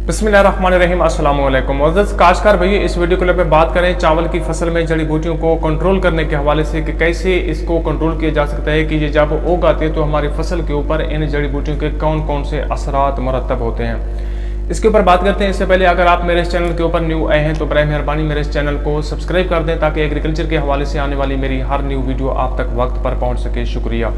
बिस्मिल्लाहिर्रहमानिर्रहीम अस्सलाम वालेकुम मुअज़्ज़ज़ काश्तकार भैया, इस वीडियो क्लिप में बात करें चावल की फसल में जड़ी बूटियों को कंट्रोल करने के हवाले से कि कैसे इसको कंट्रोल किया जा सकता है कि ये जब उग आती है तो हमारी फसल के ऊपर इन जड़ी बूटियों के कौन कौन से असरात मुरतब होते हैं, इसके ऊपर बात करते हैं। इससे पहले अगर आप मेरे इस चैनल के ऊपर न्यू आए हैं तो बराए मेहरबानी मेरे इस चैनल को सब्सक्राइब कर दें ताकि एग्रीकल्चर के हवाले से आने वाली मेरी हर न्यू वीडियो आप तक वक्त पर पहुंच सके। शुक्रिया।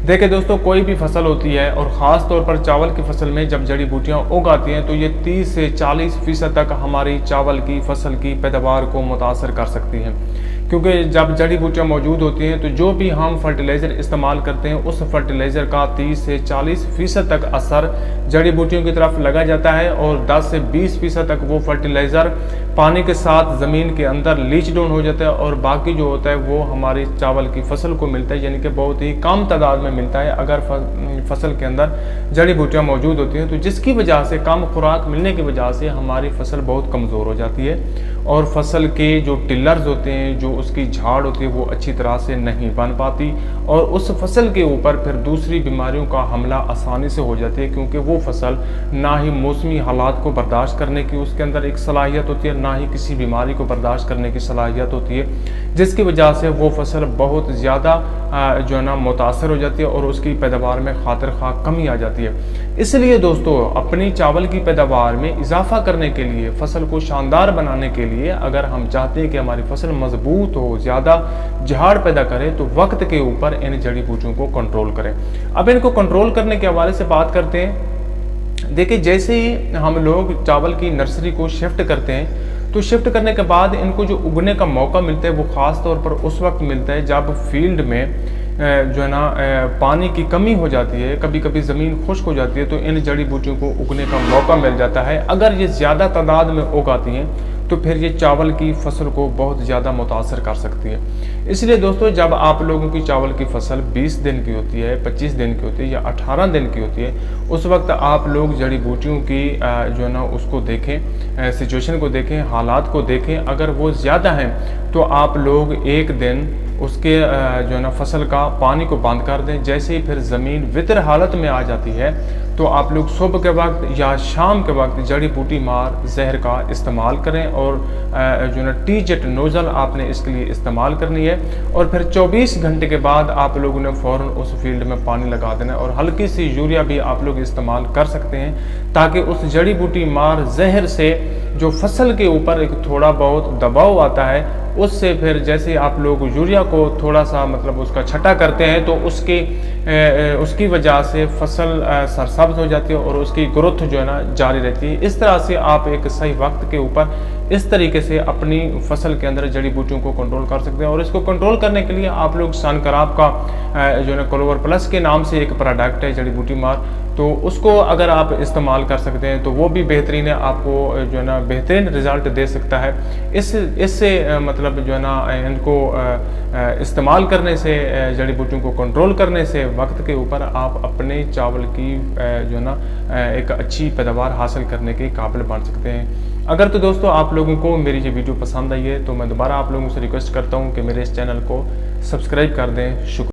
देखिए दोस्तों, कोई भी फसल होती है और ख़ास तौर पर चावल की फसल में जब जड़ी बूटियाँ उग आती हैं तो ये 30 से 40% तक हमारी चावल की फसल की पैदावार को मुतासर कर सकती हैं, क्योंकि जब जड़ी बूटियाँ मौजूद होती हैं तो जो भी हम फर्टिलाइज़र इस्तेमाल करते हैं उस फर्टिलाइज़र का 30 से 40% तक असर जड़ी बूटियों की तरफ लगा जाता है और 10 से 20% तक वो फर्टिलाइज़र पानी के साथ ज़मीन के अंदर लीच डाउन हो जाता है और बाकी जो होता है वो हमारी चावल की फसल को मिलता है, यानी कि बहुत ही कम तादाद में मिलता है अगर फसल के अंदर जड़ी बूटियाँ मौजूद होती हैं, तो जिसकी वजह से कम खुराक मिलने की वजह से हमारी फसल बहुत कमज़ोर हो जाती है और फसल के जो टिलर्स होते हैं, जो उसकी झाड़ होती है, वो अच्छी तरह से नहीं बन पाती और उस फसल के ऊपर फिर दूसरी बीमारियों का हमला आसानी से हो जाती है, क्योंकि वो फसल ना ही मौसमी हालात को बर्दाश्त करने की उसके अंदर एक सलाहियत होती है, ना ही किसी बीमारी को बर्दाश्त करने की सलाहियत होती है, जिसकी वजह से वो फसल बहुत ज़्यादा जो है ना मुतासर हो जाती है और उसकी पैदावार में खातिर खा कमी आ जाती है। इसलिए दोस्तों, अपनी चावल की पैदावार में इजाफा करने के लिए, फसल को शानदार बनाने के लिए, अगर हम चाहते हैं कि हमारी फसल मजबूत हो, ज़्यादा झाड़ पैदा करे, तो वक्त के ऊपर इन जड़ी बूटियों को कंट्रोल करें। अब इनको कंट्रोल करने के हवाले से बात करते हैं। देखिए, जैसे ही हम लोग चावल की नर्सरी को शिफ्ट करते हैं तो शिफ्ट करने के बाद इनको जो उगने का मौका मिलता है वो ख़ास तौर पर उस वक्त मिलता है जब फील्ड में जो है ना पानी की कमी हो जाती है, कभी कभी ज़मीन खुश्क हो जाती है, तो इन जड़ी बूटियों को उगने का मौका मिल जाता है। अगर ये ज़्यादा तादाद में उग आती हैं तो फिर ये चावल की फसल को बहुत ज़्यादा मुतासर कर सकती है। इसलिए दोस्तों, जब आप लोगों की चावल की फसल 20 दिन की होती है, 25 दिन की होती है या 18 दिन की होती है, उस वक्त आप लोग जड़ी बूटियों की जो है ना उसको देखें, सिचुएशन को देखें, हालात को देखें। अगर वो ज़्यादा हैं तो आप लोग एक दिन उसके जो है ना फसल का पानी को बंद कर दें। जैसे ही फिर ज़मीन वितर हालत में आ जाती है तो आप लोग सुबह के वक्त या शाम के वक्त जड़ी बूटी मार जहर का इस्तेमाल करें और जो है टी जेट नोज़ल आपने इसके लिए इस्तेमाल करनी है और फिर 24 घंटे के बाद आप लोगों ने फ़ौरन उस फील्ड में पानी लगा देना है और हल्की सी यूरिया भी आप लोग इस्तेमाल कर सकते हैं, ताकि उस जड़ी बूटी मार जहर से जो फसल के ऊपर एक थोड़ा बहुत दबाव आता है उससे फिर जैसे आप लोग यूरिया को थोड़ा सा मतलब उसका छटा करते हैं तो उसकी वजह से फसल सरसब्ज हो जाती है और उसकी ग्रोथ जो है ना जारी रहती है। इस तरह से आप एक सही वक्त के ऊपर इस तरीके से अपनी फसल के अंदर जड़ी बूटियों को कंट्रोल कर सकते हैं। और इसको कंट्रोल करने के लिए आप लोग सनक्राप का जो है ना क्लोवर प्लस के नाम से एक प्रोडक्ट है जड़ी बूटी मार, तो उसको अगर आप इस्तेमाल कर सकते हैं तो वो भी बेहतरीन है, आपको जो है ना बेहतरीन रिजल्ट दे सकता है। इससे मतलब जो है ना इनको इस्तेमाल करने से, जड़ी बूटियों को कंट्रोल करने से वक्त के ऊपर आप अपने चावल की जो है ना एक अच्छी पैदावार हासिल करने के काबिल बन सकते हैं। अगर तो दोस्तों आप लोगों को मेरी ये वीडियो पसंद आई है तो मैं दोबारा आप लोगों से रिक्वेस्ट करता हूँ कि मेरे इस चैनल को सब्सक्राइब कर दें। शुक्रिया।